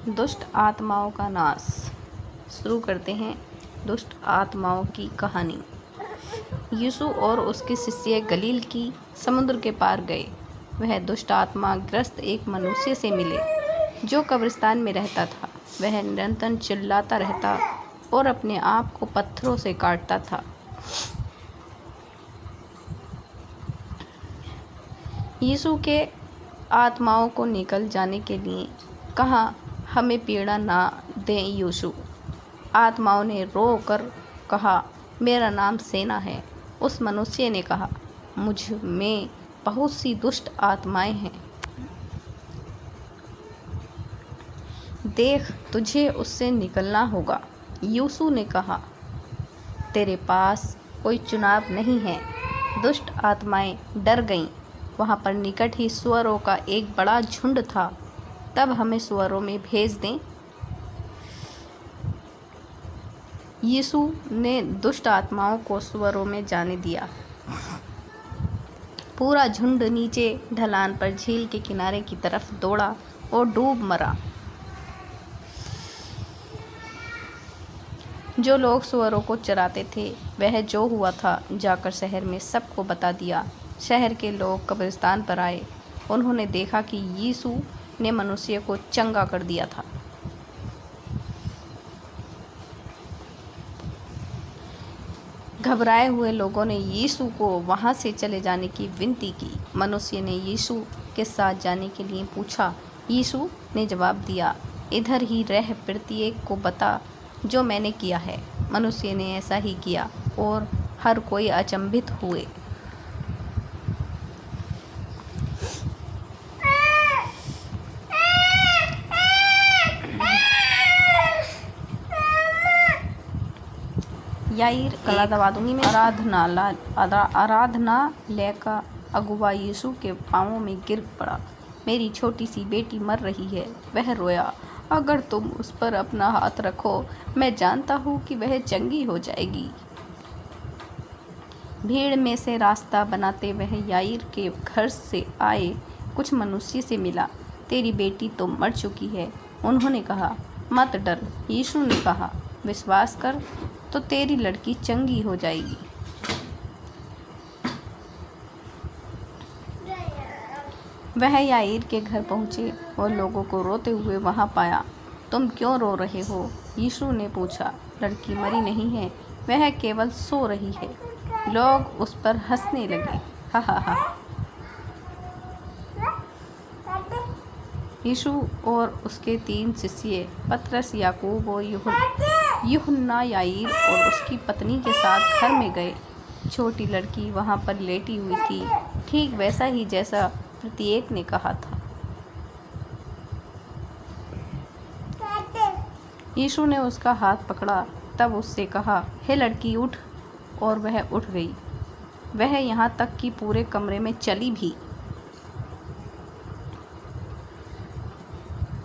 दुष्ट आत्माओं का नाश। शुरू करते हैं दुष्ट आत्माओं की कहानी। यीशु और उसके शिष्य गलील की समुद्र के पार गए। वह दुष्ट आत्मा ग्रस्त एक मनुष्य से मिले जो कब्रिस्तान में रहता था। वह निरंतर चिल्लाता रहता और अपने आप को पत्थरों से काटता था। यीशु के आत्माओं को निकल जाने के लिए कहा, हमें पीड़ा ना दें यीशु। आत्माओं ने रो कर कहा, मेरा नाम सेना है। उस मनुष्य ने कहा, मुझ में बहुत सी दुष्ट आत्माएं हैं। देख, तुझे उससे निकलना होगा। यीशु ने कहा, तेरे पास कोई चुनाव नहीं है। दुष्ट आत्माएं डर गईं। वहाँ पर निकट ही सुअरों का एक बड़ा झुंड था। तब हमें सुअरों में भेज दें। यीशु ने दुष्ट आत्माओं को सुअरों में जाने दिया। पूरा झुंड नीचे ढलान पर झील के किनारे की तरफ दौड़ा और डूब मरा। जो लोग सुअरों को चराते थे, वह जो हुआ था जाकर शहर में सबको बता दिया। शहर के लोग कब्रिस्तान पर आए। उन्होंने देखा कि यीशु ने मनुष्य को चंगा कर दिया था। घबराए हुए लोगों ने यीशु को वहां से चले जाने की विनती की। मनुष्य ने यीशु के साथ जाने के लिए पूछा। यीशु ने जवाब दिया, इधर ही रह प्रत्येक को बता जो मैंने किया है। मनुष्य ने ऐसा ही किया और हर कोई अचंभित हुए। याईर गला दबा दूंगी मैं। आराधनालय का अगुवा यीशु के पांवों में गिर पड़ा। मेरी छोटी सी बेटी मर रही है। वह रोया, अगर तुम उस पर अपना हाथ रखो, मैं जानता हूँ कि वह चंगी हो जाएगी। भीड़ में से रास्ता बनाते वह याईर के घर से आए कुछ मनुष्य से मिला। तेरी बेटी तो मर चुकी है। उन्होंने कहा, मत डर। यीशु ने कहा, विश्वास कर तो तेरी लड़की चंगी हो जाएगी। वह याईर के घर पहुंचे और लोगों को रोते हुए वहां पाया। तुम क्यों रो रहे हो? यीशु ने पूछा। लड़की मरी नहीं है, वह केवल सो रही है। लोग उस पर हंसने लगे। हा हा हा। यीशु और उसके 3 शिष्य पतरस, याकूब और यूहन्ना याईर और उसकी पत्नी के साथ घर में गए। छोटी लड़की वहां पर लेटी हुई थी, ठीक वैसा ही जैसा प्रत्येक ने कहा था। यीशु ने उसका हाथ पकड़ा, तब उससे कहा, हे लड़की उठ। और वह उठ गई। वह यहाँ तक कि पूरे कमरे में चली भी।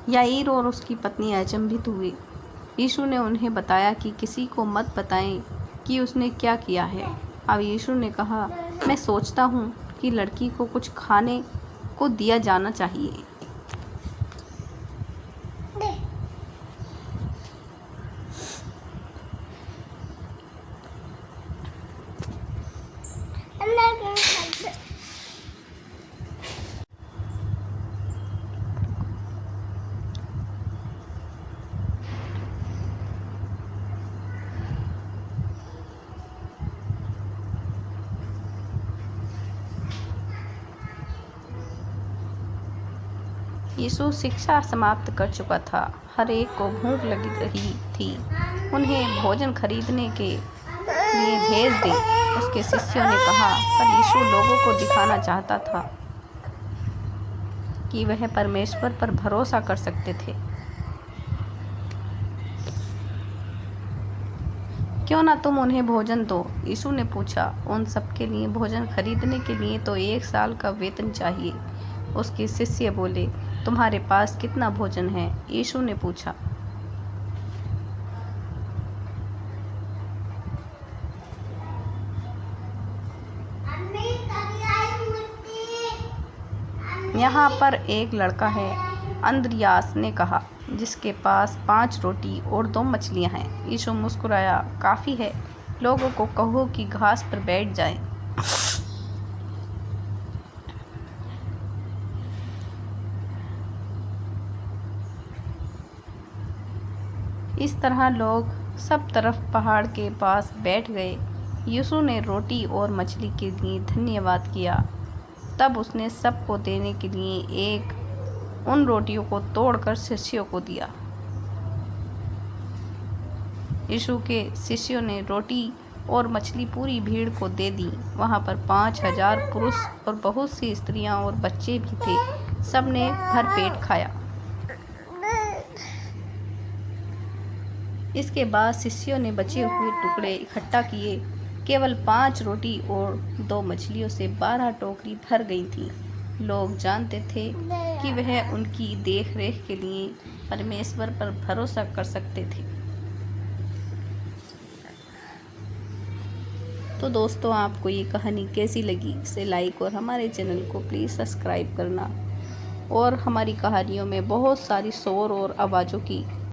याईर और उसकी पत्नी अचंभित हुए। यीशु ने उन्हें बताया कि किसी को मत बताएं कि उसने क्या किया है। अब यीशु ने कहा, मैं सोचता हूँ कि लड़की को कुछ खाने को दिया जाना चाहिए। यीशु शिक्षा समाप्त कर चुका था। हर एक को भूख लगी रही थी। उन्हें भोजन खरीदने के लिए भेज दे। उसके शिष्यों ने कहा, पर यीशु लोगों को दिखाना चाहता था कि वह परमेश्वर पर भरोसा कर सकते थे। क्यों ना तुम उन्हें भोजन दो? यीशु ने पूछा। उन सबके लिए भोजन खरीदने के लिए तो 1 साल का वेतन चाहिए। उसके शिष्य बोले, तुम्हारे पास कितना भोजन है? यीशु ने पूछा। यहाँ पर एक लड़का है अंद्रियास ने कहा, जिसके पास 5 रोटी और 2 मछलियां हैं। यीशु मुस्कुराया, काफ़ी है, लोगों को कहो कि घास पर बैठ जाएं। इस तरह लोग सब तरफ पहाड़ के पास बैठ गए। यीशु ने रोटी और मछली के लिए धन्यवाद किया। तब उसने सबको देने के लिए उन रोटियों को तोड़कर शिष्यों को दिया। यीशु के शिष्यों ने रोटी और मछली पूरी भीड़ को दे दी। वहाँ पर 5,000 पुरुष और बहुत सी स्त्रियाँ और बच्चे भी थे। सब ने भरपेट खाया। इसके बाद शिष्यों ने बचे हुए टुकड़े इकट्ठा किए। केवल 5 रोटी और 2 मछलियों से 12 टोकरी भर गई थी। लोग जानते थे कि वह उनकी देखरेख के लिए परमेश्वर पर भरोसा कर सकते थे। तो दोस्तों, आपको ये कहानी कैसी लगी? इसे लाइक और हमारे चैनल को प्लीज़ सब्सक्राइब करना। और हमारी कहानियों में बहुत सारी शोर और आवाज़ों की